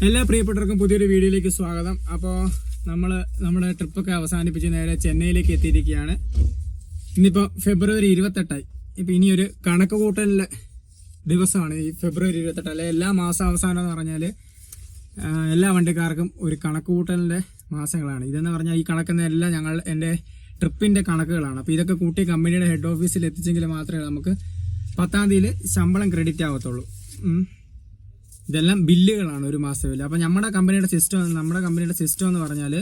എല്ലാ പ്രിയപ്പെട്ടവർക്കും പുതിയൊരു വീഡിയോയിലേക്ക് സ്വാഗതം. അപ്പോൾ നമ്മുടെ ട്രിപ്പൊക്കെ അവസാനിപ്പിച്ച് നേരെ ചെന്നൈയിലേക്ക് എത്തിയിരിക്കുകയാണ്. ഇന്നിപ്പോൾ ഫെബ്രുവരി 28. ഇപ്പം ഇനിയൊരു കണക്ക് കൂട്ടലിലെ ദിവസമാണ് ഈ ഫെബ്രുവരി 28. അല്ലെ എല്ലാ മാസം അവസാനം എന്ന് പറഞ്ഞാൽ എല്ലാ വണ്ടിക്കാർക്കും ഒരു കണക്ക് കൂട്ടലിൻ്റെ മാസങ്ങളാണ്. ഇതെന്ന് പറഞ്ഞാൽ ഈ കണക്കുന്ന എല്ലാം എൻ്റെ ട്രിപ്പിൻ്റെ കണക്കുകളാണ്. അപ്പോൾ ഇതൊക്കെ കൂട്ടി കമ്പനിയുടെ ഹെഡ് ഓഫീസിൽ എത്തിച്ചെങ്കിൽ മാത്രമേ നമുക്ക് 10-ാം തീയതി ശമ്പളം ക്രെഡിറ്റ് ആവത്തുള്ളൂ. ഇതെല്ലാം ബില്ലുകളാണ്, ഒരു മാസത്തെ ബില്ല്. അപ്പോൾ നമ്മുടെ കമ്പനിയുടെ സിസ്റ്റം എന്ന് പറഞ്ഞാൽ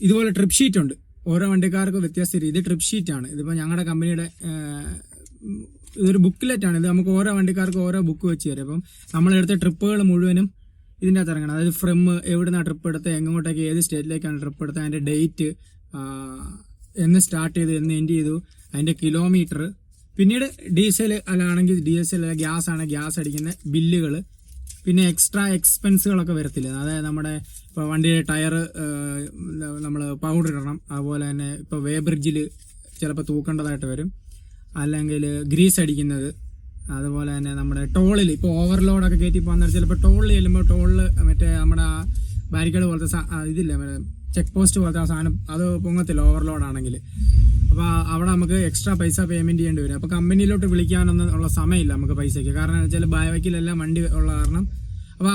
ഇതുപോലെ ട്രിപ്പ് ഷീറ്റ് ഉണ്ട്. ഓരോ വണ്ടിക്കാർക്ക് വ്യത്യസ്ത രീതി ട്രിപ്പ് ഷീറ്റാണ്. ഇതിപ്പോൾ ഞങ്ങളുടെ കമ്പനിയുടെ ഇതൊരു ബുക്ക്ലെറ്റാണ്. ഇത് നമുക്ക് ഓരോ വണ്ടിക്കാർക്ക് ഓരോ ബുക്ക് വെച്ച് തരും. അപ്പം നമ്മളെടുത്ത ട്രിപ്പുകൾ മുഴുവനും ഇതിൻ്റെ അകത്ത് ഇറങ്ങണം. അതായത് ഫ്രം എവിടുന്നാണ് ട്രിപ്പ് എടുത്ത് എങ്ങോട്ടേക്ക് ഏത് സ്റ്റേറ്റിലേക്കാണ് ട്രിപ്പ് എടുത്തത്, അതിൻ്റെ ഡേറ്റ്, എന്ന് സ്റ്റാർട്ട് ചെയ്തു, എന്ന് എൻഡ് ചെയ്തു, അതിൻ്റെ കിലോമീറ്റർ, പിന്നീട് ഡീസൽ അല്ലാണെങ്കിൽ ഡീസൽ, ഗ്യാസ് ആണ് ഗ്യാസ് അടിക്കുന്ന ബില്ലുകൾ, പിന്നെ എക്സ്ട്രാ എക്സ്പെൻസുകളൊക്കെ വരത്തില്ല. അതായത് നമ്മുടെ ഇപ്പോൾ വണ്ടിയുടെ ടയർ നമ്മൾ പൗഡർ ഇടണം, അതുപോലെ തന്നെ ഇപ്പോൾ വേ ബ്രിഡ്ജിൽ ചിലപ്പോൾ തൂക്കേണ്ടതായിട്ട് വരും, അല്ലെങ്കിൽ ഗ്രീസ് അടിക്കുന്നത്, അതുപോലെ തന്നെ നമ്മുടെ ടോളിൽ ഇപ്പോൾ ഓവർലോഡൊക്കെ കയറ്റി പോകുന്ന ചിലപ്പോൾ ടോളിൽ ചെല്ലുമ്പോൾ ടോളിൽ മറ്റേ നമ്മുടെ ബാരിക്കേഡ് പോലത്തെ ഇതില്ല, ചെക്ക് പോസ്റ്റ് പോലത്തെ ആ സാധനം അത് പൊങ്ങത്തില്ല ഓവർലോഡ് ആണെങ്കിൽ. അപ്പോൾ അവിടെ നമുക്ക് എക്സ്ട്രാ പൈസ പേയ്മെന്റ് ചെയ്യേണ്ടി വരും. അപ്പോൾ കമ്പനിയിലോട്ട് വിളിക്കാനൊന്നും ഉള്ള സമയമില്ല നമുക്ക് പൈസയ്ക്ക്. കാരണം എന്ന് വെച്ചാൽ ബാവയ്ക്കിലെല്ലാം വണ്ടി ഉള്ള കാരണം.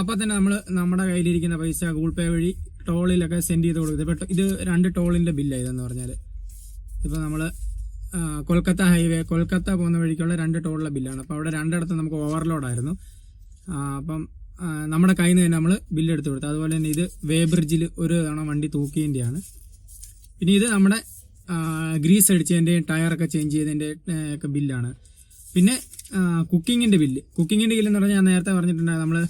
അപ്പോൾ തന്നെ നമ്മൾ നമ്മുടെ കയ്യിലിരിക്കുന്ന പൈസ ഗൂഗിൾ പേ വഴി ടോളിലൊക്കെ സെൻഡ് ചെയ്ത് കൊടുക്കും. ഇപ്പോൾ ഇത് 2 ടോളിൻ്റെ ബില്ലാണ് ഇതെന്ന് പറഞ്ഞാൽ. ഇപ്പോൾ നമ്മൾ കൊൽക്കത്ത പോകുന്ന വഴിക്കുള്ള 2 ടോളിലെ ബില്ലാണ്. അപ്പോൾ അവിടെ 2 നമുക്ക് ഓവർലോഡായിരുന്നു. അപ്പം നമ്മുടെ കയ്യിൽ നിന്ന് തന്നെ നമ്മൾ ബില്ലെടുത്ത് കൊടുത്തു. അതുപോലെ തന്നെ ഇത് വേ ബ്രിഡ്ജിൽ ഒരു തവണ വണ്ടി തൂക്കിയതിൻ്റെയാണ്. പിന്നെ ഇത് നമ്മുടെ ഗ്രീസ് അടിച്ചതിൻ്റെയും ടയറൊക്കെ ചേഞ്ച് ചെയ്തതിൻ്റെ ഒക്കെ ബില്ലാണ്. പിന്നെ കുക്കിങ്ങിൻ്റെ ബില്ല് എന്ന് പറഞ്ഞാൽ ഞാൻ നേരത്തെ പറഞ്ഞിട്ടുണ്ടായിരുന്നു, നമ്മൾ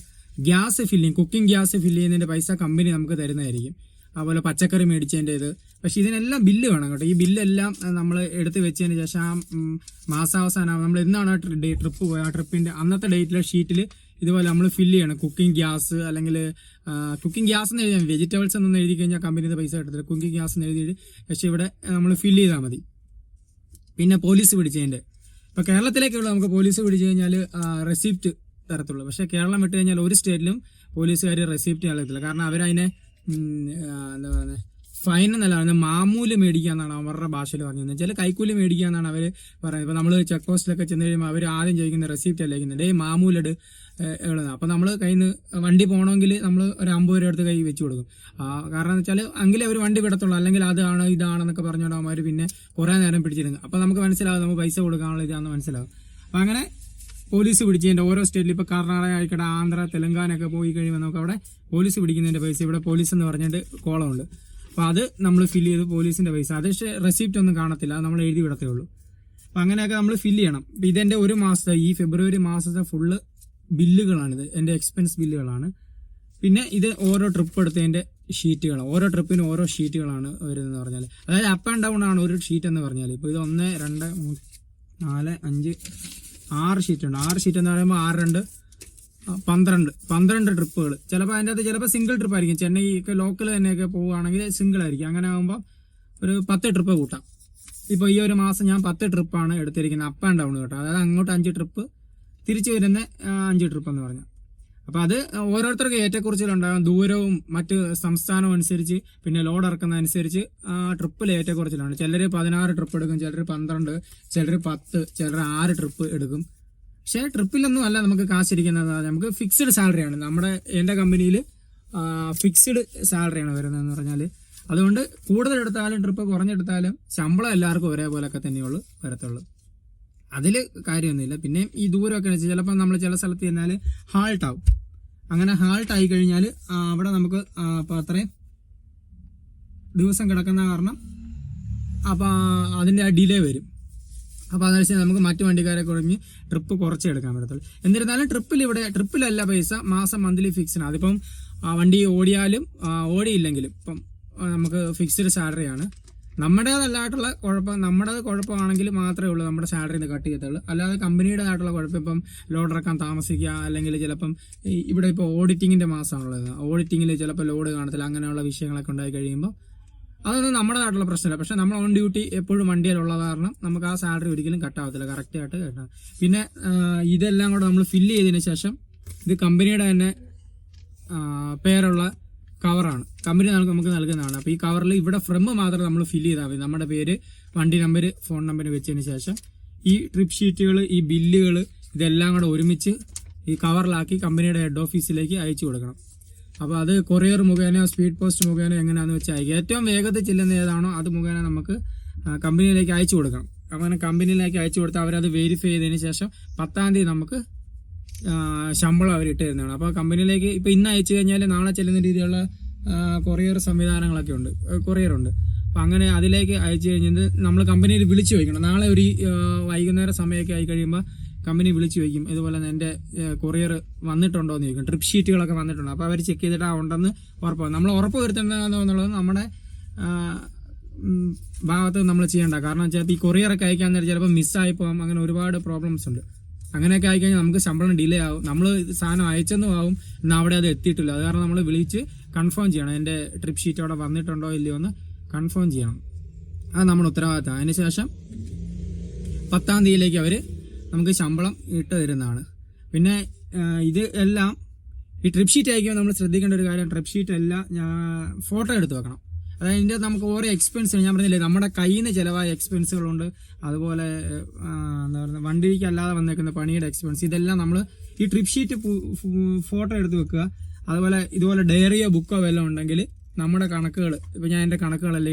കുക്കിംഗ് ഗ്യാസ് ഫില്ല് ചെയ്യുന്നതിൻ്റെ പൈസ കമ്പനി നമുക്ക് തരുന്നതായിരിക്കും. അതുപോലെ പച്ചക്കറി മേടിച്ചതിൻ്റെ ഇത്. പക്ഷേ ഇതിനെല്ലാം ബില്ല് വേണം കേട്ടോ. ഈ ബില്ലെല്ലാം നമ്മൾ എടുത്ത് വെച്ചതിന് ശേഷം ആ മാസാവസാനം നമ്മൾ എന്നാണ് ട്രിപ്പ് പോയത് ആ ട്രിപ്പിൻ്റെ അന്നത്തെ ഡേറ്റിലെ ഷീറ്റിൽ ഇതുപോലെ നമ്മൾ ഫില്ല് ചെയ്യണം. കുക്കിംഗ് ഗ്യാസ് അല്ലെങ്കിൽ കുക്കിംഗ് ഗ്യാസ് എന്ന് എഴുതിയാൽ വെജിറ്റബിൾസ് എന്നൊന്നും എഴുതി കഴിഞ്ഞാൽ കമ്പനിയുടെ പൈസ കിട്ടത്തില്ല. കുക്കിംഗ് ഗ്യാസ് എന്ന് എഴുതിയിട്ട് പക്ഷേ ഇവിടെ നമ്മൾ ഫില്ല് ചെയ്താൽ മതി. പിന്നെ പോലീസ് പിടിച്ചതിൻ്റെ, ഇപ്പോൾ കേരളത്തിലേക്കുള്ള നമുക്ക് പോലീസ് പിടിച്ചു കഴിഞ്ഞാൽ റെസിപ്റ്റ് തരത്തുള്ളൂ. പക്ഷേ കേരളം വിട്ട് കഴിഞ്ഞാൽ ഒരു സ്റ്റേറ്റിലും പോലീസുകാർ റെസിപ്റ്റ് നൽകത്തില്ല. കാരണം അവരതിനെ എന്താ പറയുന്നത് ഫൈൻ എന്നല്ല, മാമൂല് മേടിക്കുക എന്നാണ് അവരുടെ ഭാഷയിൽ പറഞ്ഞത്. വെച്ചാൽ കൈക്കൂലി മേടിക്കുക എന്നാണ് അവർ പറയുന്നത്. ഇപ്പോൾ നമ്മൾ ചെക്ക് പോസ്റ്റിലൊക്കെ ചെന്ന് കഴിയുമ്പോൾ അവർ ആദ്യം ചോദിക്കുന്ന റെസിപ്റ്റ് അല്ലേക്കുന്നത് മാമൂലെട് എഴുതുന്നത്. അപ്പോൾ നമ്മൾ കയ്യിൽ നിന്ന് വണ്ടി പോകണമെങ്കിൽ നമ്മൾ ഒരു 50 രൂപ എടുത്ത് കൈ വെച്ച് കൊടുക്കും. കാരണം എന്ന് വെച്ചാൽ എങ്കിലേ അവർ വണ്ടി വിടത്തുള്ളൂ. അല്ലെങ്കിൽ അതാണ് ഇതാണെന്നൊക്കെ പറഞ്ഞുകൊണ്ട് അവന്മാർ പിന്നെ കുറേ നേരം പിടിച്ചിരുന്നു. അപ്പോൾ നമുക്ക് മനസ്സിലാവും നമുക്ക് പൈസ കൊടുക്കാനുള്ള ഇതാണെന്ന് മനസ്സിലാവും. അപ്പോൾ അങ്ങനെ പോലീസ് പിടിച്ചതിൻ്റെ ഓരോ സ്റ്റേറ്റിൽ ഇപ്പോൾ കർണാടക ആയിക്കോട്ടെ, ആന്ധ്ര, തെലങ്കാന ഒക്കെ പോയി കഴിയുമ്പോൾ നമുക്ക് അവിടെ പോലീസ് പിടിക്കുന്നതിൻ്റെ പൈസ ഇവിടെ പോലീസ് എന്ന് പറഞ്ഞിട്ട് കോളമുണ്ട്. അപ്പോൾ അത് നമ്മൾ ഫില്ല് ചെയ്ത് പോലീസിൻ്റെ പൈസ അത് പക്ഷേ റെസിപ്റ്റ് ഒന്നും കാണത്തില്ല, അത് നമ്മൾ എഴുതി വിടത്തേ ഉള്ളൂ. അപ്പോൾ അങ്ങനെയൊക്കെ നമ്മൾ ഫില്ല് ചെയ്യണം. ഇതെൻ്റെ ഒരു മാസത്തെ ഈ ഫെബ്രുവരി മാസത്തെ ഫുള്ള് ബില്ലുകളാണിത്, എൻ്റെ എക്സ്പെൻസ് ബില്ലുകളാണ്. പിന്നെ ഇത് ഓരോ ട്രിപ്പ് എടുത്തതിൻ്റെ ഷീറ്റുകൾ, ഓരോ ട്രിപ്പിനും ഓരോ ഷീറ്റുകളാണ് വരുന്നതെന്ന് പറഞ്ഞാൽ. അതായത് അപ്പ് ആൻഡ് ഡൗൺ ആണ് ഒരു ഷീറ്റ് എന്ന് പറഞ്ഞാൽ. ഇപ്പോൾ ഇത് 1, 2, 3, 4, 5, 6 ഷീറ്റുണ്ട്. 6 ഷീറ്റ് എന്ന് പറയുമ്പോൾ 6, 2, 12 ട്രിപ്പുകൾ. ചിലപ്പോൾ അതിൻ്റെ അകത്ത് ചിലപ്പോൾ സിംഗിൾ ട്രിപ്പ് ആയിരിക്കും. ചെന്നൈക്ക് ലോക്കൽ തന്നെയൊക്കെ പോവുകയാണെങ്കിൽ സിംഗിൾ ആയിരിക്കും. അങ്ങനെ ആകുമ്പോൾ ഒരു 10 ട്രിപ്പ് കൂട്ടാം. ഇപ്പോൾ ഈ ഒരു മാസം ഞാൻ 10 ട്രിപ്പാണ് എടുത്തിരിക്കുന്നത്, അപ്പ് ആൻഡ് ഡൗൺ കേട്ടോ. അതായത് അങ്ങോട്ട് 5 ട്രിപ്പ്, തിരിച്ചു വരുന്ന 5 ട്രിപ്പ് എന്ന് പറഞ്ഞാൽ. അപ്പോൾ അത് ഓരോരുത്തർക്ക് ഏറ്റക്കുറച്ചിലുണ്ടാകും. ദൂരവും മറ്റ് സംസ്ഥാനവും അനുസരിച്ച്, പിന്നെ ലോഡ് ഇറക്കുന്നതനുസരിച്ച് ട്രിപ്പിൽ ഏറ്റക്കുറച്ചിലാണ്. ചിലർ 16 ട്രിപ്പ് എടുക്കും, ചിലർ 12, ചിലർ 10, ചിലർ 6 ട്രിപ്പ് എടുക്കും. പക്ഷേ ട്രിപ്പിലൊന്നും അല്ല നമുക്ക് കാശിരിക്കുന്നത്. നമുക്ക് ഫിക്സ്ഡ് സാലറിയാണ്. എൻ്റെ കമ്പനിയിൽ ഫിക്സ്ഡ് സാലറിയാണ് വരുന്നതെന്ന് പറഞ്ഞാൽ. അതുകൊണ്ട് കൂടുതൽ എടുത്താലും ട്രിപ്പ് കുറഞ്ഞെടുത്താലും ശമ്പളം എല്ലാവർക്കും ഒരേപോലെയൊക്കെ തന്നെയുള്ളൂ വരത്തുള്ളൂ. അതിൽ കാര്യമൊന്നുമില്ല. പിന്നെ ഈ ദൂരമൊക്കെ വെച്ചാൽ ചിലപ്പോൾ നമ്മൾ ചില സ്ഥലത്ത് ചെന്നാൽ ഹാൾട്ടാവും. അങ്ങനെ ഹാൾട്ടായി കഴിഞ്ഞാൽ അവിടെ നമുക്ക് അപ്പോൾ അത്രയും ദിവസം കിടക്കുന്ന കാരണം അപ്പോൾ അതിൻ്റെ ആ ഡിലേ വരും. അപ്പോൾ അതെന്ന് വെച്ചാൽ നമുക്ക് മറ്റു വണ്ടിക്കാരെ കുറഞ്ഞ് ട്രിപ്പ് കുറച്ച് എടുക്കാൻ പറ്റത്തുള്ളൂ. എന്നിരുന്നാലും ട്രിപ്പിലല്ല പൈസ, മാസം മന്ത്ലി ഫിക്സ്ഡ്. അതിപ്പം വണ്ടി ഓടിയാലും ഓടിയില്ലെങ്കിലും ഇപ്പം നമുക്ക് ഫിക്സ്ഡ് സാലറിയാണ്. നമ്മുടേതല്ലായിട്ടുള്ള കുഴപ്പമാണെങ്കിൽ മാത്രമേ ഉള്ളൂ നമ്മുടെ സാലറി ഇത് കട്ട് ചെയ്യത്തുള്ളൂ. അല്ലാതെ കമ്പനിയുടേതായിട്ടുള്ള കുഴപ്പം, ഇപ്പം ലോഡ് ഇറക്കാൻ താമസിക്കുക, അല്ലെങ്കിൽ ചിലപ്പം ഇവിടെ ഇപ്പോൾ ഓഡിറ്റിങ്ങിൻ്റെ മാസമാണുള്ളത്, ഓഡിറ്റിങ്ങിൽ ചിലപ്പോൾ ലോഡ് കാണത്തില്ല, അങ്ങനെയുള്ള വിഷയങ്ങളൊക്കെ ഉണ്ടായി കഴിയുമ്പോൾ അതൊന്നും നമ്മുടെ നാട്ടിലുള്ള പ്രശ്നമില്ല. പക്ഷെ നമ്മൾ ഓൺ ഡ്യൂട്ടി എപ്പോഴും വണ്ടിയിലുള്ളത് കാരണം നമുക്ക് ആ സാലറി ഒരിക്കലും കട്ടാവത്തില്ല, കറക്റ്റായിട്ട് കേട്ടോ. പിന്നെ ഇതെല്ലാം കൂടെ നമ്മൾ ഫില്ല് ചെയ്തതിന് ശേഷം ഇത് കമ്പനിയുടെ തന്നെ പേരുള്ള കവറാണ്, കമ്പനി നമുക്ക് നൽകുന്നതാണ്. അപ്പോൾ ഈ കവറിൽ ഇവിടെ ഫ്രം മാത്രം നമ്മൾ ഫില്ല് ചെയ്താൽ മതി. നമ്മുടെ പേര്, വണ്ടി നമ്പർ, ഫോൺ നമ്പർ വെച്ചതിന് ശേഷം ഈ ട്രിപ്പ് ഷീറ്റുകൾ, ഈ ബില്ലുകൾ ഇതെല്ലാം കൂടെ ഒരുമിച്ച് ഈ കവറിലാക്കി കമ്പനിയുടെ ഹെഡ് ഓഫീസിലേക്ക് അയച്ചു കൊടുക്കണം. അപ്പോൾ അത് കൊറിയർ മുഖേന, സ്പീഡ് പോസ്റ്റ് മുഖേന എങ്ങനെയാണെന്ന് വെച്ചാൽ അയക്കുക. ഏറ്റവും വേഗത്തിൽ ചെല്ലുന്ന ഏതാണോ അത് മുഖേന നമുക്ക് കമ്പനിയിലേക്ക് അയച്ചു കൊടുക്കണം. അങ്ങനെ കമ്പനിയിലേക്ക് അയച്ചു കൊടുത്താൽ അവരത് വെരിഫൈ ചെയ്തതിന് ശേഷം 10-ാം തീയതി നമുക്ക് ശമ്പളം അവരിട്ട് തരുന്നതാണ്. അപ്പോൾ കമ്പനിയിലേക്ക് ഇപ്പോൾ ഇന്ന് അയച്ചു കഴിഞ്ഞാൽ നാളെ ചെല്ലുന്ന രീതിയിലുള്ള കൊറിയർ സംവിധാനങ്ങളൊക്കെ ഉണ്ട്, കൊറിയറുണ്ട്. അപ്പം അങ്ങനെ അതിലേക്ക് അയച്ചു കഴിഞ്ഞിട്ട് നമ്മൾ കമ്പനിയിൽ വിളിച്ചു ചോദിക്കണം. നാളെ ഒരു വൈകുന്നേരം സമയമൊക്കെ ആയി കഴിയുമ്പോൾ കമ്പനി വിളിച്ചു ചോദിക്കും, ഇതുപോലെ എൻ്റെ കൊറിയർ വന്നിട്ടുണ്ടോ എന്ന് ചോദിക്കും. ട്രിപ്പ് ഷീറ്റുകളൊക്കെ വന്നിട്ടുണ്ടോ, അപ്പോൾ അവർ ചെക്ക് ചെയ്തിട്ട് ഉണ്ടെന്ന് ഉറപ്പാകും. നമ്മൾ ഉറപ്പ് വരുത്തേണ്ടതെന്നുള്ളത് നമ്മുടെ ഭാഗത്ത് നമ്മൾ ചെയ്യേണ്ട. കാരണം ചിലപ്പോൾ ഈ കൊറിയറൊക്കെ അയക്കാൻ നേരം ചിലപ്പോൾ മിസ്സായി പോകാം, അങ്ങനെ ഒരുപാട് പ്രോബ്ലംസ് ഉണ്ട്. അങ്ങനെയൊക്കെ ആയിക്കഴിഞ്ഞാൽ നമുക്ക് ശമ്പളം ഡിലേ ആവും. നമ്മൾ സാധനം അയച്ചെന്നും ആവും, എന്നാൽ അവിടെ അത് എത്തിയിട്ടില്ല. അത് കാരണം നമ്മൾ വിളിച്ച് കൺഫേം ചെയ്യണം, എൻ്റെ ട്രിപ്പ് ഷീറ്റ് അവിടെ വന്നിട്ടുണ്ടോ ഇല്ലയോ എന്ന് കൺഫേം ചെയ്യണം. അത് നമ്മുടെ ഉത്തരവാദിത്തം. അതിനുശേഷം 10-ാം തീയതിയിലേക്ക് അവർ നമുക്ക് ശമ്പളം ഇട്ട് തരുന്നതാണ്. പിന്നെ ഇത് എല്ലാം ഈ ട്രിപ്പ് ഷീറ്റ് അയക്കുമ്പോൾ നമ്മൾ ശ്രദ്ധിക്കേണ്ട ഒരു കാര്യം, ട്രിപ്പ് ഷീറ്റ് എല്ലാം ഫോട്ടോ എടുത്ത് വെക്കണം. അതായത് ഇതിൻ്റെ നമുക്ക് ഓരോ എക്സ്പെൻസ്, ഞാൻ പറഞ്ഞില്ലേ നമ്മുടെ കയ്യിൽ നിന്ന് ചിലവായ എക്സ്പെൻസുകളുണ്ട്, അതുപോലെ എന്താ പറയുക വണ്ടിക്ക് അല്ലാതെ വന്നേക്കുന്ന പണിയുടെ എക്സ്പെൻസ്, ഇതെല്ലാം നമ്മൾ ഈ ട്രിപ്പ് ഷീറ്റ് ഫോട്ടോ എടുത്ത് വെക്കുക. അതുപോലെ ഇതുപോലെ ഡയറിയോ ബുക്കോ വല്ലതും ഉണ്ടെങ്കിൽ നമ്മുടെ കണക്കുകൾ, ഇപ്പോൾ ഞാൻ എൻ്റെ കണക്കുകളെല്ലാം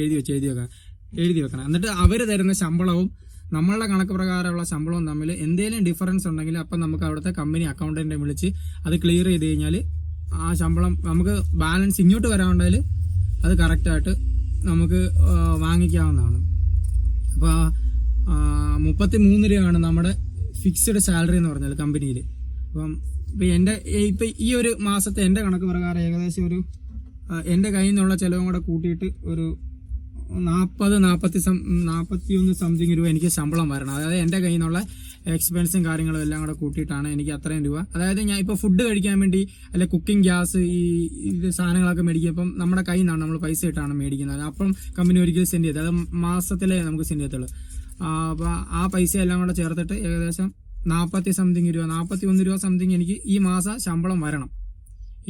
എഴുതി വെക്കണം. എന്നിട്ട് അവർ തരുന്ന ശമ്പളവും നമ്മളുടെ കണക്ക് പ്രകാരമുള്ള ശമ്പളവും തമ്മിൽ എന്തെങ്കിലും ഡിഫറൻസ് ഉണ്ടെങ്കിൽ അപ്പം നമുക്ക് അവിടുത്തെ കമ്പനി അക്കൗണ്ടന്റിനെ വിളിച്ച് അത് ക്ലിയർ ചെയ്ത് കഴിഞ്ഞാൽ ആ ശമ്പളം നമുക്ക് ബാലൻസ് ഇങ്ങോട്ട് വരാനുണ്ടെങ്കിൽ അത് കറക്റ്റായിട്ട് നമുക്ക് വാങ്ങിക്കാവുന്നതാണ്. അപ്പോൾ 33 രൂപയാണ് നമ്മുടെ ഫിക്സ്ഡ് സാലറി എന്ന് പറഞ്ഞാൽ കമ്പനിയിൽ. ഇപ്പം ഈ ഒരു മാസത്തെ എൻ്റെ കണക്ക് പ്രകാരം ഏകദേശം ഒരു എൻ്റെ കയ്യിൽ നിന്നുള്ള ചിലവും കൂടെ കൂട്ടിയിട്ട് ഒരു 41 സംതിങ് രൂപ എനിക്ക് ശമ്പളം വരണം. അതായത് എൻ്റെ കയ്യിൽ നിന്നുള്ള എക്സ്പെൻസും കാര്യങ്ങളും എല്ലാം കൂടെ കൂട്ടിയിട്ടാണ് എനിക്ക് അത്രയും രൂപ. അതായത് ഞാൻ ഇപ്പോൾ ഫുഡ് കഴിക്കാൻ വേണ്ടി അല്ലെ കുക്കിംഗ് ഗ്യാസ് ഈ സാധനങ്ങളൊക്കെ മേടിക്കുമ്പം നമ്മുടെ കയ്യിൽ നിന്നാണ് നമ്മൾ പൈസ ഇട്ടാണ് മേടിക്കുന്നത്. അപ്പം കമ്പനി ഒരിക്കലും സെൻഡ് ചെയ്തത്, അത് മാസത്തിലേ നമുക്ക് സെൻഡ് ചെയ്യത്തുള്ളൂ. അപ്പോൾ ആ പൈസ എല്ലാം കൂടെ ചേർത്തിട്ട് ഏകദേശം 41 രൂപ സംതിങ് എനിക്ക് ഈ മാസം ശമ്പളം വരണം.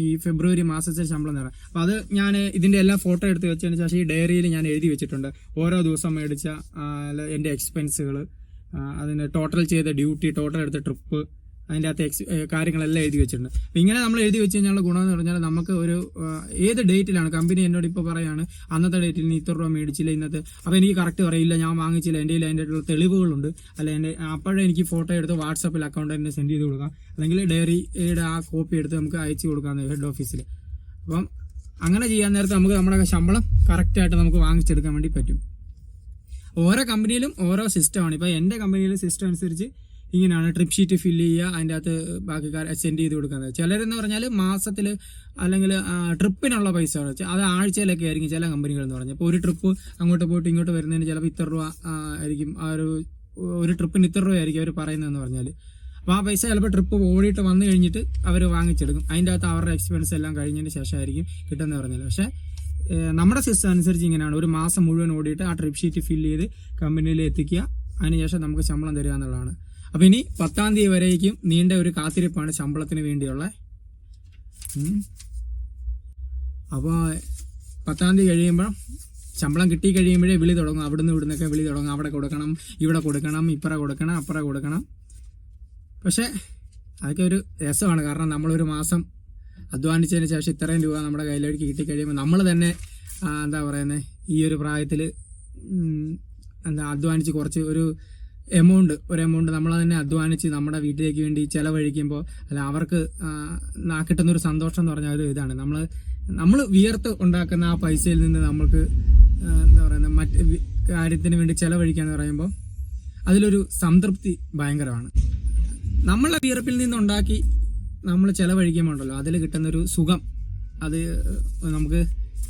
ഈ ഫെബ്രുവരി മാസത്തെ ശമ്പളം തരാം. അപ്പം അത് ഞാൻ ഇതിൻ്റെ എല്ലാ ഫോട്ടോ എടുത്ത് വെച്ചതിന് ശേഷം ഈ ഡയറിയിൽ ഞാൻ എഴുതി വെച്ചിട്ടുണ്ട്. ഓരോ ദിവസം മേടിച്ച എൻ്റെ എക്സ്പെൻസുകൾ, അതിന് ടോട്ടൽ ചെയ്ത ഡ്യൂട്ടി, ടോട്ടൽ എടുത്ത ട്രിപ്പ്, അതിൻ്റെ അകത്ത് കാര്യങ്ങളെല്ലാം എഴുതി വെച്ചിട്ടുണ്ട്. അപ്പം ഇങ്ങനെ നമ്മൾ എഴുതി വെച്ച് കഴിഞ്ഞാൽ ഗുണം എന്ന് പറഞ്ഞാൽ നമുക്ക് ഒരു ഏത് ഡേറ്റിലാണ് കമ്പനി എന്നോട് ഇപ്പോൾ പറയാണ് അന്നത്തെ ഡേറ്റിൽ നീ ഇത്ര രൂപ മേടിച്ചില്ല ഇന്നത്തെ, അപ്പോൾ എനിക്ക് കറക്റ്റ് പറയില്ല, ഞാൻ വാങ്ങിച്ചില്ല, എൻ്റെ കയ്യിൽ അതിൻ്റെ തെളിവുകളുണ്ട്, അല്ല എൻ്റെ അപ്പോഴേ എനിക്ക് ഫോട്ടോ എടുത്ത് വാട്സാപ്പിൽ അക്കൗണ്ടന്റിന് സെൻഡ് ചെയ്ത് കൊടുക്കാം, അല്ലെങ്കിൽ ഡയറിയുടെ ആ കോപ്പി എടുത്ത് നമുക്ക് അയച്ചു കൊടുക്കാം ഹെഡ് ഓഫീസിൽ. അപ്പം അങ്ങനെ ചെയ്യാൻ നേരത്തെ നമുക്ക് നമ്മുടെ ശമ്പളം കറക്റ്റായിട്ട് നമുക്ക് വാങ്ങിച്ചെടുക്കാൻ വേണ്ടി പറ്റും. ഓരോ കമ്പനിയിലും ഓരോ സിസ്റ്റമാണ്. ഇപ്പോൾ എൻ്റെ കമ്പനിയിലെ സിസ്റ്റം അനുസരിച്ച് ഇങ്ങനെയാണ് ട്രിപ്പ് ഷീറ്റ് ഫില്ല് ചെയ്യുക, അതിൻ്റെ അകത്ത് ബാക്കി സെൻഡ് ചെയ്ത് കൊടുക്കുന്നത്. ചിലരെന്ന് പറഞ്ഞാൽ മാസത്തിൽ അല്ലെങ്കിൽ ട്രിപ്പിനുള്ള പൈസ അത് ആഴ്ചയിലൊക്കെ ആയിരിക്കും ചില കമ്പനികൾ എന്ന് പറഞ്ഞാൽ. ഇപ്പോൾ ഒരു ട്രിപ്പ് അങ്ങോട്ട് പോയിട്ട് ഇങ്ങോട്ട് വരുന്നതിന് ചിലപ്പോൾ ഇത്ര രൂപ ആയിരിക്കും, ആ ഒരു ട്രിപ്പിന് ഇത്ര രൂപ ആയിരിക്കും അവർ പറയുന്നതെന്ന് പറഞ്ഞാൽ. അപ്പോൾ ആ പൈസ ചിലപ്പോൾ ട്രിപ്പ് ഓടിയിട്ട് വന്നു കഴിഞ്ഞിട്ട് അവർ വാങ്ങിച്ചെടുക്കും. അതിൻ്റെ അകത്ത് അവരുടെ എക്സ്പെൻസ് എല്ലാം കഴിഞ്ഞതിന് ശേഷമായിരിക്കും കിട്ടുന്നത് പറഞ്ഞാൽ. പക്ഷേ നമ്മുടെ സിസ്റ്റം അനുസരിച്ച് ഇങ്ങനെയാണ്, ഒരു മാസം മുഴുവൻ ഓടിയിട്ട് ആ ട്രിപ്പ് ഷീറ്റ് ഫില്ല് ചെയ്ത് കമ്പനിയിൽ എത്തിക്കുക, അതിനുശേഷം നമുക്ക് ശമ്പളം തരിക എന്നുള്ളതാണ്. അപ്പോൾ ഇനി 10-ാം തീയതി വരേക്കും നീണ്ട ഒരു കാത്തിരിപ്പാണ് ശമ്പളത്തിന് വേണ്ടിയുള്ള. അപ്പോൾ 10-ാം തീയതി കഴിയുമ്പോൾ ശമ്പളം കിട്ടി കഴിയുമ്പോഴേ വിളി തുടങ്ങും, അവിടുന്ന് ഇവിടുന്നൊക്കെ വിളി തുടങ്ങും. അവിടെ കൊടുക്കണം, ഇവിടെ കൊടുക്കണം, ഇപ്പുറ കൊടുക്കണം, അപ്പുറ കൊടുക്കണം. പക്ഷേ അതൊക്കെ ഒരു രസമാണ്. കാരണം നമ്മളൊരു മാസം അധ്വാനിച്ചതിന് ശേഷം ഇത്രയും രൂപ നമ്മുടെ കയ്യിലേക്ക് കിട്ടിക്കഴിയുമ്പോൾ നമ്മൾ തന്നെ എന്താ പറയുന്നത്, ഈ ഒരു പ്രായത്തിൽ അധ്വാനിച്ച് കുറച്ച് ഒരു എമൗണ്ട് നമ്മൾ തന്നെ അധ്വാനിച്ച് നമ്മുടെ വീട്ടിലേക്ക് വേണ്ടി ചിലവഴിക്കുമ്പോൾ അല്ല അവർക്ക് കിട്ടുന്നൊരു സന്തോഷം എന്ന് പറഞ്ഞാൽ ഒരു ഇതാണ്. നമ്മൾ വിയർത്ത് ഉണ്ടാക്കുന്ന ആ പൈസയിൽ നിന്ന് നമുക്ക് എന്താ പറയുന്നത് മറ്റ് കാര്യത്തിന് വേണ്ടി ചിലവഴിക്കാന്ന് പറയുമ്പോൾ അതിലൊരു സംതൃപ്തി ഭയങ്കരമാണ്. നമ്മളെ വിയർപ്പിൽ നിന്നുണ്ടാക്കി നമ്മൾ ചിലവഴിക്കുമ്പോണ്ടല്ലോ അതിൽ കിട്ടുന്നൊരു സുഖം, അത് നമുക്ക്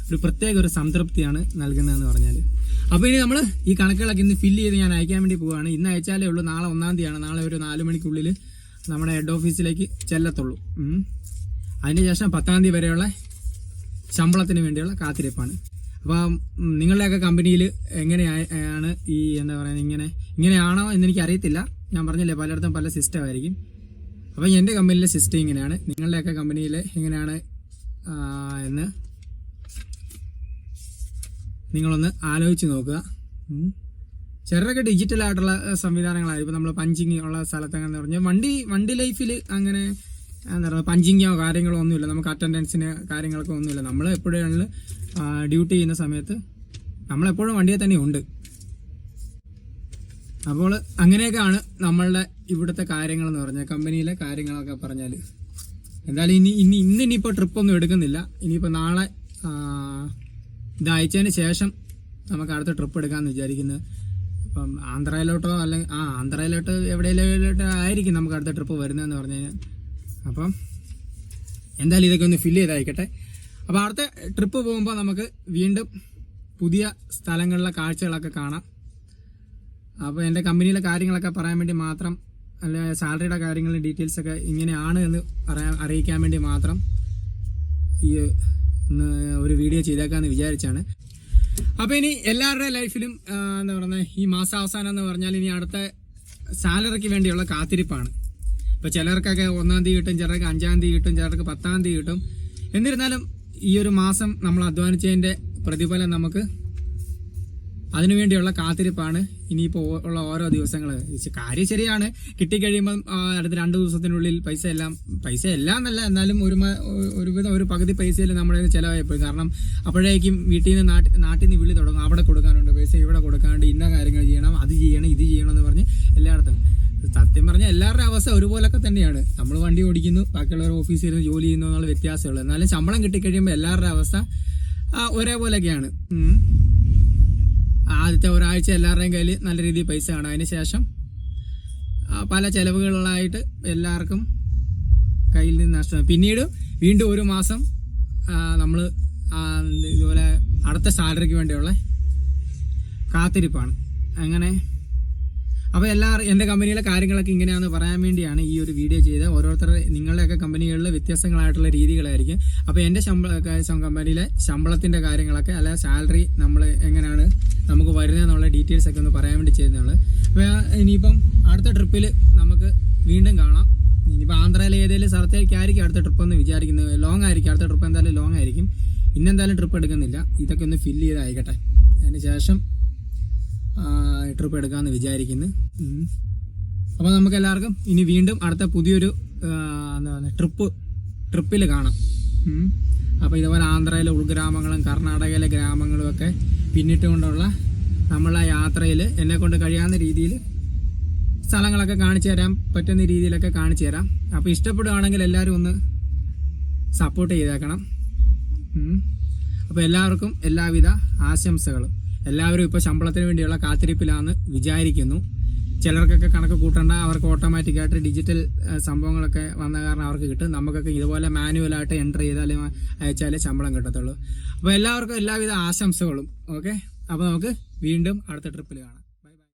ഒരു പ്രത്യേക ഒരു സംതൃപ്തിയാണ് നൽകുന്നതെന്ന് പറഞ്ഞാൽ. അപ്പോൾ ഇനി നമ്മൾ ഈ കണക്കുകളൊക്കെ ഇന്ന് ഫില്ല് ചെയ്ത് ഞാൻ അയക്കാൻ വേണ്ടി പോവുകയാണ്. ഇന്ന് അയച്ചാലേ ഉള്ളൂ, നാളെ 1-ാം തീയതിയാണ്. നാളെ ഒരു 4 മണിക്കുള്ളിൽ നമ്മുടെ ഹെഡ് ഓഫീസിലേക്ക് ചെല്ലത്തുള്ളൂ. അതിനുശേഷം 10-ാം തീയതി വരെയുള്ള ശമ്പളത്തിന് വേണ്ടിയുള്ള കാത്തിരിപ്പാണ്. അപ്പോൾ നിങ്ങളുടെയൊക്കെ കമ്പനിയിൽ എങ്ങനെയാണ് ഈ എന്താ പറയുന്നത് ഇങ്ങനെയാണോ എന്നെനിക്ക് അറിയത്തില്ല. ഞാൻ പറഞ്ഞില്ലേ പലയിടത്തും പല സിസ്റ്റം ആയിരിക്കും. അപ്പോൾ എൻ്റെ കമ്പനിയിലെ സിസ്റ്റം ഇങ്ങനെയാണ്. നിങ്ങളുടെയൊക്കെ കമ്പനിയിൽ എങ്ങനെയാണ് എന്ന് നിങ്ങളൊന്ന് ആലോചിച്ച് നോക്കുക. ചിലരൊക്കെ ഡിജിറ്റലായിട്ടുള്ള സംവിധാനങ്ങളായിരിക്കും. ഇപ്പോൾ നമ്മൾ പഞ്ചിങ് ഉള്ള സ്ഥലത്തെന്ന് പറഞ്ഞാൽ വണ്ടി ലൈഫിൽ അങ്ങനെ എന്താ പറയുക പഞ്ചിങ്ങോ കാര്യങ്ങളോ ഒന്നുമില്ല. നമുക്ക് അറ്റൻഡൻസിന് കാര്യങ്ങളൊക്കെ ഒന്നുമില്ല. നമ്മൾ എപ്പോഴാണെങ്കിലും ഡ്യൂട്ടി ചെയ്യുന്ന സമയത്ത് നമ്മളെപ്പോഴും വണ്ടിയെ തന്നെ ഉണ്ട്. അപ്പോൾ അങ്ങനെയൊക്കെയാണ് നമ്മളുടെ ഇവിടുത്തെ കാര്യങ്ങളെന്ന് പറഞ്ഞാൽ, കമ്പനിയിലെ കാര്യങ്ങളൊക്കെ പറഞ്ഞാൽ. എന്തായാലും ഇന്നിപ്പോൾ ട്രിപ്പൊന്നും എടുക്കുന്നില്ല. ഇനിയിപ്പോൾ നാളെ ഇത് അയച്ചതിന് ശേഷം നമുക്ക് അടുത്ത ട്രിപ്പ് എടുക്കാമെന്ന് വിചാരിക്കുന്നത്. അപ്പം ആന്ധ്രയിലോട്ടോ അല്ലെങ്കിൽ ആന്ധ്രയിലോട്ട് എവിടെയെങ്കിലോട്ടോ ആയിരിക്കും നമുക്ക് അടുത്ത ട്രിപ്പ് വരുന്നതെന്ന് പറഞ്ഞു കഴിഞ്ഞാൽ. അപ്പം എന്തായാലും ഇതൊക്കെ ഒന്ന് ഫില്ല് ചെയ്തായിക്കട്ടെ. അപ്പോൾ അടുത്ത ട്രിപ്പ് പോകുമ്പോൾ നമുക്ക് വീണ്ടും പുതിയ സ്ഥലങ്ങളിലെ കാഴ്ചകളൊക്കെ കാണാം. അപ്പോൾ എൻ്റെ കമ്പനിയിലെ കാര്യങ്ങളൊക്കെ പറയാൻ വേണ്ടി മാത്രം, അല്ലെ സാലറിയുടെ കാര്യങ്ങളും ഡീറ്റെയിൽസൊക്കെ ഇങ്ങനെയാണ് എന്ന് അറിയിക്കാൻ വേണ്ടി മാത്രം ഈ ഒരു വീഡിയോ ചെയ്തേക്കാമെന്ന് വിചാരിച്ചാണ്. അപ്പോൾ ഇനി എല്ലാവരുടെ ലൈഫിലും എന്താ പറയുന്നത്, ഈ മാസാവസാനം എന്ന് പറഞ്ഞാൽ ഇനി അടുത്ത സാലറിക്ക് വേണ്ടിയുള്ള കാത്തിരിപ്പാണ്. ഇപ്പോൾ ചിലർക്കൊക്കെ 1-ാം തീയതി കിട്ടും, ചിലർക്ക് 5-ാം തീയതി കിട്ടും, ചിലർക്ക് 10-ാം തീയതി കിട്ടും. എന്നിരുന്നാലും ഈ ഒരു മാസം നമ്മൾ അധ്വാനിച്ചതിൻ്റെ പ്രതിഫലം നമുക്ക് അതിനുവേണ്ടിയുള്ള കാത്തിരിപ്പാണ് ഇനിയിപ്പോൾ ഉള്ള ഓരോ ദിവസങ്ങൾ. കാര്യം ശരിയാണ്, കിട്ടിക്കഴിയുമ്പം അടുത്ത 2 ദിവസത്തിനുള്ളിൽ പൈസ എല്ലാം എന്നല്ല, എന്നാലും ഒരുവിധം ഒരു പകുതി പൈസയിൽ നമ്മുടെ ചിലവായിപ്പോയി. കാരണം അപ്പോഴേക്കും വീട്ടിൽ നിന്ന് നാട്ടിൽ നിന്ന് വിളി തുടങ്ങും, അവിടെ കൊടുക്കാനുണ്ട് പൈസ, ഇവിടെ കൊടുക്കാനുണ്ട്, ഇന്ന കാര്യങ്ങൾ ചെയ്യണം, അത് ചെയ്യണം, ഇത് ചെയ്യണം എന്ന് പറഞ്ഞ് എല്ലായിടത്തും. സത്യം പറഞ്ഞാൽ എല്ലാവരുടെ അവസ്ഥ ഒരുപോലൊക്കെ തന്നെയാണ്. നമ്മൾ വണ്ടി ഓടിക്കുന്നു, ബാക്കിയുള്ളവർ ഓഫീസിൽ ഇരുന്ന് ജോലി ചെയ്യുന്നു എന്നുള്ള വ്യത്യാസമുള്ളൂ. എന്നാലും ശമ്പളം കിട്ടിക്കഴിയുമ്പോൾ എല്ലാവരുടെ അവസ്ഥ ഒരേപോലെയൊക്കെയാണ്. ആദ്യത്തെ ഒരാഴ്ച എല്ലാവരുടെയും കയ്യിൽ നല്ല രീതിയിൽ പൈസ കാണും. അതിന് ശേഷം പല ചെലവുകളായിട്ട് എല്ലാവർക്കും കയ്യിൽ നിന്ന് നഷ്ടം. പിന്നീട് വീണ്ടും ഒരു മാസം നമ്മൾ ഇതുപോലെ അടുത്ത സാലറിക്ക് വേണ്ടിയുള്ള കാത്തിരിപ്പാണ്. അങ്ങനെ അപ്പോൾ എൻ്റെ കമ്പനിയിലെ കാര്യങ്ങളൊക്കെ ഇങ്ങനെയാണെന്ന് പറയാൻ വേണ്ടിയാണ് ഈ ഒരു വീഡിയോ ചെയ്തത്. ഓരോരുത്തരുടെ നിങ്ങളുടെയൊക്കെ കമ്പനികളിൽ വ്യത്യസ്തങ്ങളായിട്ടുള്ള രീതികളായിരിക്കും. അപ്പോൾ എൻ്റെ കമ്പനിയിലെ ശമ്പളത്തിൻ്റെ കാര്യങ്ങളൊക്കെ, അല്ല സാലറി നമ്മൾ എങ്ങനെയാണ് നമുക്ക് വരുന്നതെന്നുള്ള ഡീറ്റെയിൽസ് ഒക്കെ ഒന്ന് പറയാൻ വേണ്ടി ചെയ്യുന്നതാണ്. അപ്പോൾ ഇനിയിപ്പം അടുത്ത ട്രിപ്പിൽ നമുക്ക് വീണ്ടും കാണാം. ഇനിയിപ്പോൾ ആന്ധ്രയിലെ ഏതെങ്കിലും സ്ഥലത്തേക്കായിരിക്കും അടുത്ത ട്രിപ്പ് എന്ന് വിചാരിക്കുന്നത്. ലോങ് ആയിരിക്കും, അടുത്ത ട്രിപ്പ് എന്തായാലും ലോങ് ആയിരിക്കും. ഇന്നെന്തായാലും ട്രിപ്പ് എടുക്കുന്നില്ല. ഇതൊക്കെ ഒന്ന് ഫില്ല് ചെയ്തായിക്കട്ടെ, അതിന് ശേഷം ട്രിപ്പ് എടുക്കാമെന്ന് വിചാരിക്കുന്നു. അപ്പോൾ നമുക്ക് എല്ലാവർക്കും ഇനി വീണ്ടും അടുത്ത പുതിയൊരു എന്താ പറയുക ട്രിപ്പിൽ കാണാം. അപ്പോൾ ഇതുപോലെ ആന്ധ്രയിലെ ഉൾഗ്രാമങ്ങളും കർണാടകയിലെ ഗ്രാമങ്ങളും ഒക്കെ പിന്നിട്ടുകൊണ്ടുള്ള നമ്മളെ യാത്രയിൽ എന്നെക്കൊണ്ട് കഴിയാവുന്ന രീതിയിൽ സ്ഥലങ്ങളൊക്കെ കാണിച്ചു തരാൻ പറ്റുന്ന രീതിയിലൊക്കെ കാണിച്ചു തരാം. അപ്പോൾ ഇഷ്ടപ്പെടുകയാണെങ്കിൽ എല്ലാവരും ഒന്ന് സപ്പോർട്ട് ചെയ്തേക്കണം. അപ്പോൾ എല്ലാവർക്കും എല്ലാവിധ ആശംസകളും. എല്ലാവരും ഇപ്പോൾ ശമ്പളത്തിന് വേണ്ടിയുള്ള കാത്തിരിപ്പിലാണെന്ന് വിചാരിക്കുന്നു. ചിലർക്കൊക്കെ കണക്ക് കൂട്ടേണ്ട, അവർക്ക് ഓട്ടോമാറ്റിക്കായിട്ട് ഡിജിറ്റൽ സംഭവങ്ങളൊക്കെ വന്ന കാരണം അവർക്ക് കിട്ടും. നമുക്കൊക്കെ ഇതുപോലെ മാനുവലായിട്ട് എൻ്റർ ചെയ്താലേ അയച്ചാലേ ശമ്പളം കിട്ടത്തുള്ളൂ. അപ്പോൾ എല്ലാവർക്കും എല്ലാവിധ ആശംസകളും. ഓക്കെ, അപ്പോൾ നമുക്ക് വീണ്ടും അടുത്ത ട്രിപ്പിൽ കാണാം.